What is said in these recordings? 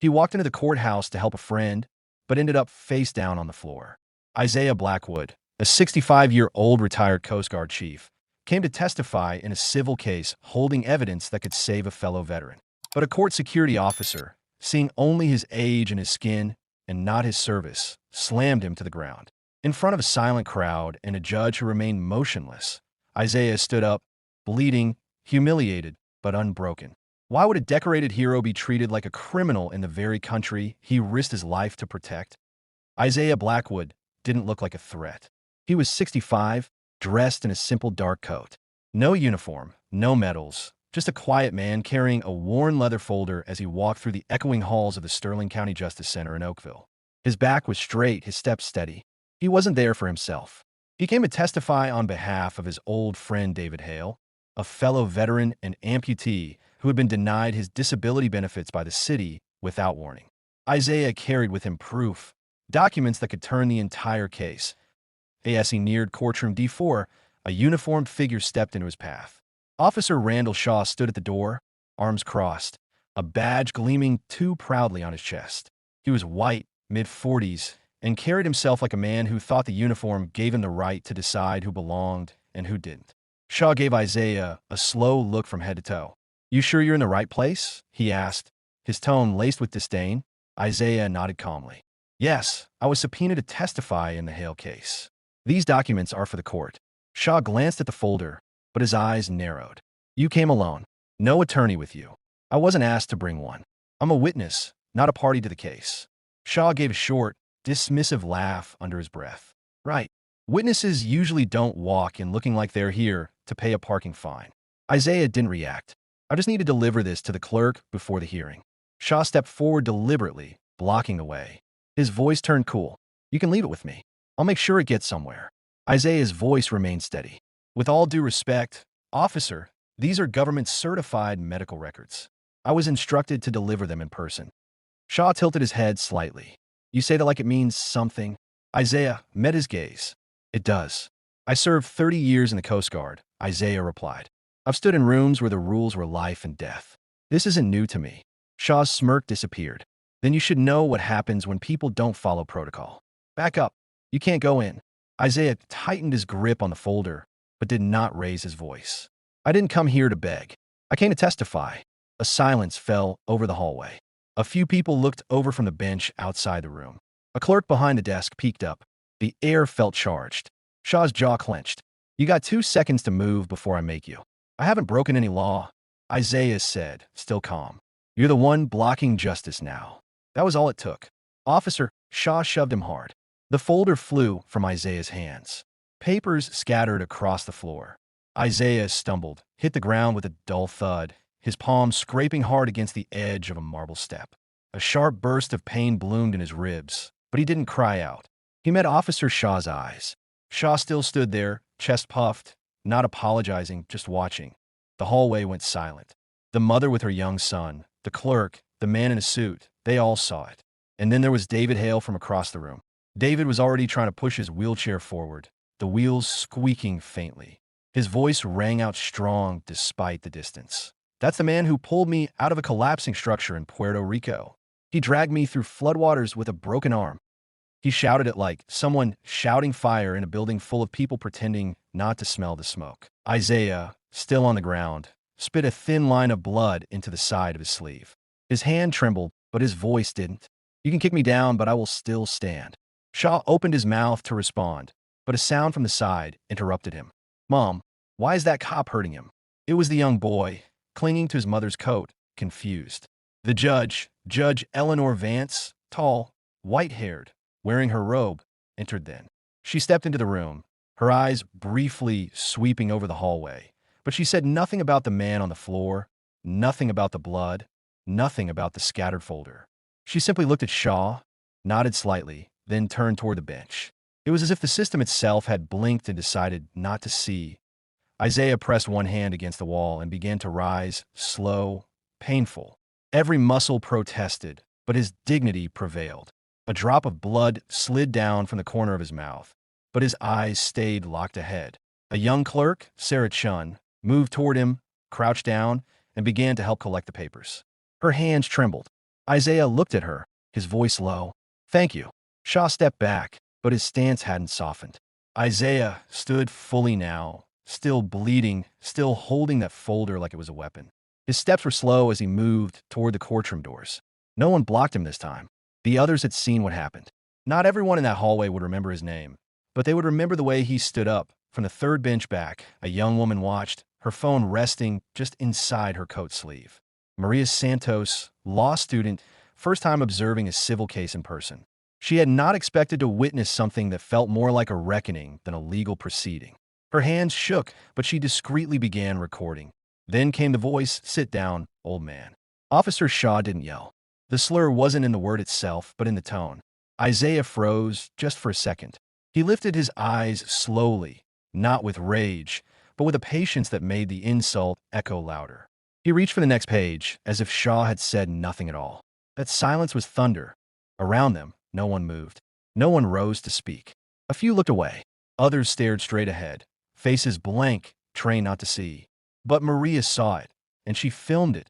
He walked into the courthouse to help a friend, but ended up face down on the floor. Isaiah Blackwood, a 65-year-old retired Coast Guard chief, came to testify in a civil case holding evidence that could save a fellow veteran. But a court security officer, seeing only his age and his skin and not his service, slammed him to the ground. In front of a silent crowd and a judge who remained motionless, Isaiah stood up, bleeding, humiliated, but unbroken. Why would a decorated hero be treated like a criminal in the very country he risked his life to protect? Isaiah Blackwood didn't look like a threat. He was 65, dressed in a simple dark coat. No uniform, no medals, just a quiet man carrying a worn leather folder as he walked through the echoing halls of the Sterling County Justice Center in Oakville. His back was straight, his steps steady. He wasn't there for himself. He came to testify on behalf of his old friend David Hale, a fellow veteran and amputee who had been denied his disability benefits by the city without warning. Isaiah carried with him proof, documents that could turn the entire case. As he neared courtroom D4, a uniformed figure stepped into his path. Officer Randall Shaw stood at the door, arms crossed, a badge gleaming too proudly on his chest. He was white, mid-40s, and carried himself like a man who thought the uniform gave him the right to decide who belonged and who didn't. Shaw gave Isaiah a slow look from head to toe. "You sure you're in the right place?" he asked, his tone laced with disdain. Isaiah nodded calmly. "Yes, I was subpoenaed to testify in the Hale case. These documents are for the court." Shaw glanced at the folder, but his eyes narrowed. "You came alone. No attorney with you." "I wasn't asked to bring one. I'm a witness, not a party to the case." Shaw gave a short, dismissive laugh under his breath. "Right. Witnesses usually don't walk in looking like they're here to pay a parking fine." Isaiah didn't react. "I just need to deliver this to the clerk before the hearing." Shaw stepped forward deliberately, blocking the way. His voice turned cool. "You can leave it with me. I'll make sure it gets somewhere." Isaiah's voice remained steady. "With all due respect, officer, these are government-certified medical records. I was instructed to deliver them in person." Shaw tilted his head slightly. "You say that like it means something." Isaiah met his gaze. "It does. I served 30 years in the Coast Guard," Isaiah replied. "I've stood in rooms where the rules were life and death. This isn't new to me." Shaw's smirk disappeared. "Then you should know what happens when people don't follow protocol. Back up. You can't go in." Isaiah tightened his grip on the folder, but did not raise his voice. "I didn't come here to beg. I came to testify." A silence fell over the hallway. A few people looked over from the bench outside the room. A clerk behind the desk peeked up. The air felt charged. Shaw's jaw clenched. "You got 2 seconds to move before I make you." "I haven't broken any law," Isaiah said, still calm. "You're the one blocking justice now." That was all it took. "Officer," Shaw shoved him hard. The folder flew from Isaiah's hands. Papers scattered across the floor. Isaiah stumbled, hit the ground with a dull thud, his palm scraping hard against the edge of a marble step. A sharp burst of pain bloomed in his ribs, but he didn't cry out. He met Officer Shaw's eyes. Shaw still stood there, chest puffed, not apologizing, just watching. The hallway went silent. The mother with her young son, the clerk, the man in a suit, they all saw it. And then there was David Hale from across the room. David was already trying to push his wheelchair forward, the wheels squeaking faintly. His voice rang out strong despite the distance. "That's the man who pulled me out of a collapsing structure in Puerto Rico. He dragged me through floodwaters with a broken arm." He shouted it like someone shouting fire in a building full of people pretending not to smell the smoke. Isaiah, still on the ground, spit a thin line of blood into the side of his sleeve. His hand trembled, but his voice didn't. "You can kick me down, but I will still stand." Shaw opened his mouth to respond, but a sound from the side interrupted him. "Mom, why is that cop hurting him?" It was the young boy, clinging to his mother's coat, confused. The judge, Judge Eleanor Vance, tall, white-haired, wearing her robe, entered then. She stepped into the room, her eyes briefly sweeping over the hallway, but she said nothing about the man on the floor, nothing about the blood, nothing about the scattered folder. She simply looked at Shaw, nodded slightly, then turned toward the bench. It was as if the system itself had blinked and decided not to see. Isaiah pressed one hand against the wall and began to rise, slow, painful. Every muscle protested, but his dignity prevailed. A drop of blood slid down from the corner of his mouth, but his eyes stayed locked ahead. A young clerk, Sarah Chun, moved toward him, crouched down, and began to help collect the papers. Her hands trembled. Isaiah looked at her, his voice low. Thank you. Shaw stepped back, but his stance hadn't softened. Isaiah stood fully now, still bleeding, still holding that folder like it was a weapon. His steps were slow as he moved toward the courtroom doors. No one blocked him this time. The others had seen what happened. Not everyone in that hallway would remember his name, but they would remember the way he stood up. From the third bench back, a young woman watched, her phone resting just inside her coat sleeve. Maria Santos, law student, first time observing a civil case in person. She had not expected to witness something that felt more like a reckoning than a legal proceeding. Her hands shook, but she discreetly began recording. Then came the voice, "Sit down, old man." Officer Shaw didn't yell. The slur wasn't in the word itself, but in the tone. Isaiah froze just for a second. He lifted his eyes slowly, not with rage, but with a patience that made the insult echo louder. He reached for the next page, as if Shaw had said nothing at all. That silence was thunder. Around them, no one moved. No one rose to speak. A few looked away. Others stared straight ahead, faces blank, trained not to see. But Maria saw it, and she filmed it.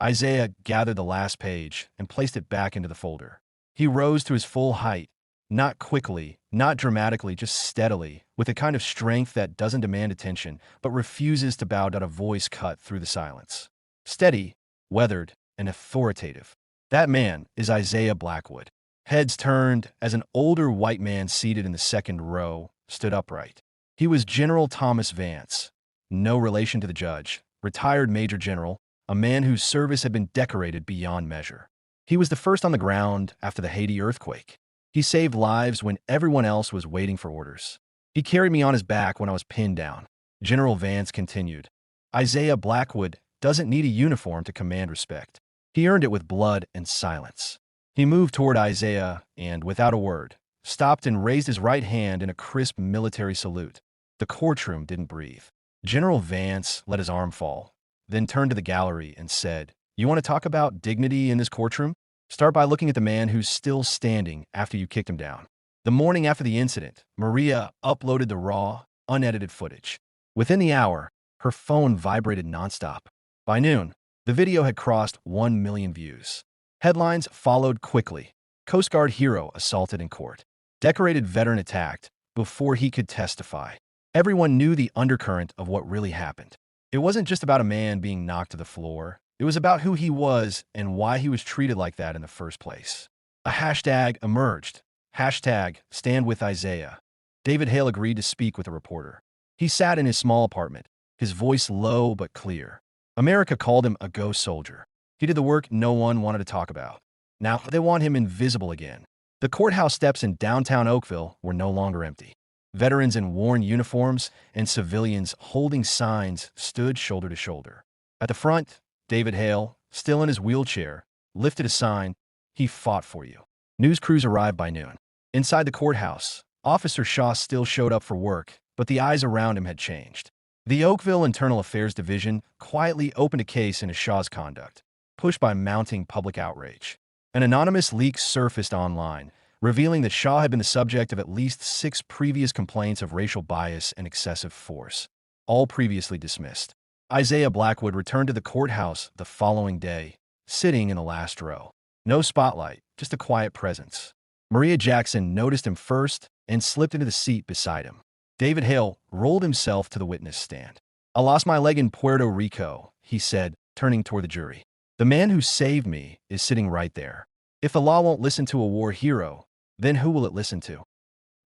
Isaiah gathered the last page and placed it back into the folder. He rose to his full height, not quickly, not dramatically, just steadily, with a kind of strength that doesn't demand attention, but refuses to bow down. A voice cut through the silence. Steady, weathered, and authoritative. That man is Isaiah Blackwood. Heads turned as an older white man seated in the second row stood upright. He was General Thomas Vance, no relation to the judge, retired Major General, a man whose service had been decorated beyond measure. He was the first on the ground after the Haiti earthquake. He saved lives when everyone else was waiting for orders. He carried me on his back when I was pinned down. General Vance continued. Isaiah Blackwood doesn't need a uniform to command respect. He earned it with blood and silence. He moved toward Isaiah and, without a word, stopped and raised his right hand in a crisp military salute. The courtroom didn't breathe. General Vance let his arm fall, then turned to the gallery and said, "You want to talk about dignity in this courtroom? Start by looking at the man who's still standing after you kicked him down." The morning after the incident, Maria uploaded the raw, unedited footage. Within the hour, her phone vibrated nonstop. By noon, the video had crossed 1 million views. Headlines followed quickly. Coast Guard hero assaulted in court. Decorated veteran attacked before he could testify. Everyone knew the undercurrent of what really happened. It wasn't just about a man being knocked to the floor. It was about who he was and why he was treated like that in the first place. A hashtag emerged. Hashtag Stand With Isaiah. David Hale agreed to speak with a reporter. He sat in his small apartment, his voice low but clear. America called him a ghost soldier. He did the work no one wanted to talk about. Now they want him invisible again. The courthouse steps in downtown Oakville were no longer empty. Veterans in worn uniforms and civilians holding signs stood shoulder to shoulder. At the front, David Hale, still in his wheelchair, lifted a sign, "He fought for you." News crews arrived by noon. Inside the courthouse, Officer Shaw still showed up for work, but the eyes around him had changed. The Oakville Internal Affairs Division quietly opened a case into Shaw's conduct, pushed by mounting public outrage. An anonymous leak surfaced online, revealing that Shaw had been the subject of at least 6 previous complaints of racial bias and excessive force, all previously dismissed. Isaiah Blackwood returned to the courthouse the following day, sitting in the last row. No spotlight, just a quiet presence. Maria Jackson noticed him first and slipped into the seat beside him. David Hale rolled himself to the witness stand. "I lost my leg in Puerto Rico," he said, turning toward the jury. "The man who saved me is sitting right there. If the law won't listen to a war hero, then who will it listen to?"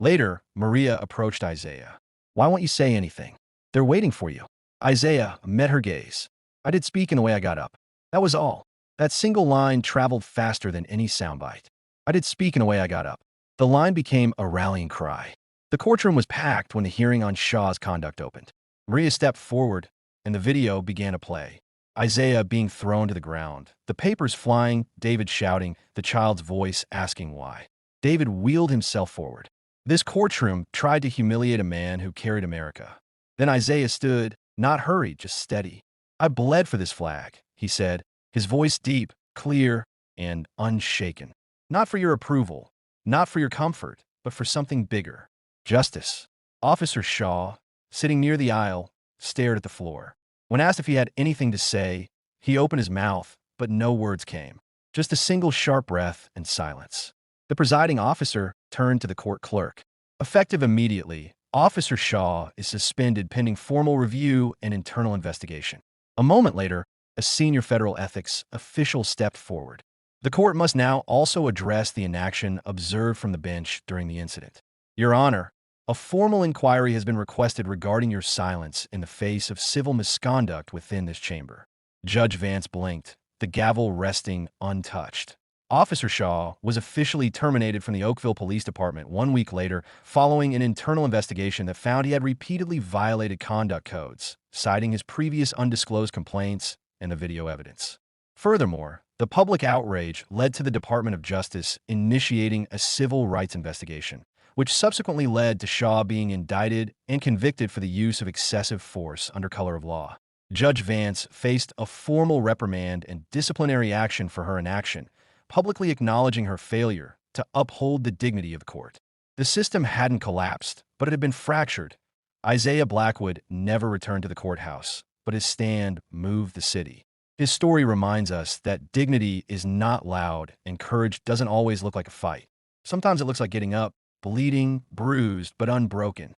Later, Maria approached Isaiah. "Why won't you say anything? They're waiting for you." Isaiah met her gaze. "I did speak in the way I got up. That was all." That single line traveled faster than any soundbite. "I did speak in the way I got up." The line became a rallying cry. The courtroom was packed when the hearing on Shaw's conduct opened. Maria stepped forward, and the video began to play. Isaiah being thrown to the ground, the papers flying, David shouting, the child's voice asking why. David wheeled himself forward. This courtroom tried to humiliate a man who carried America. Then Isaiah stood, not hurried, just steady. "I bled for this flag," he said, his voice deep, clear, and unshaken. "Not for your approval, not for your comfort, but for something bigger. Justice." Officer Shaw, sitting near the aisle, stared at the floor. When asked if he had anything to say, he opened his mouth, but no words came. Just a single sharp breath and silence. The presiding officer turned to the court clerk. Effective immediately, Officer Shaw is suspended pending formal review and internal investigation. A moment later, a senior federal ethics official stepped forward. The court must now also address the inaction observed from the bench during the incident. Your Honor, a formal inquiry has been requested regarding your silence in the face of civil misconduct within this chamber. Judge Vance blinked, the gavel resting untouched. Officer Shaw was officially terminated from the Oakville Police Department 1 week later following an internal investigation that found he had repeatedly violated conduct codes, citing his previous undisclosed complaints and the video evidence. Furthermore, the public outrage led to the Department of Justice initiating a civil rights investigation, which subsequently led to Shaw being indicted and convicted for the use of excessive force under color of law. Judge Vance faced a formal reprimand and disciplinary action for her inaction, publicly acknowledging her failure to uphold the dignity of the court. The system hadn't collapsed, but it had been fractured. Isaiah Blackwood never returned to the courthouse, but his stand moved the city. His story reminds us that dignity is not loud and courage doesn't always look like a fight. Sometimes it looks like getting up, bleeding, bruised, but unbroken.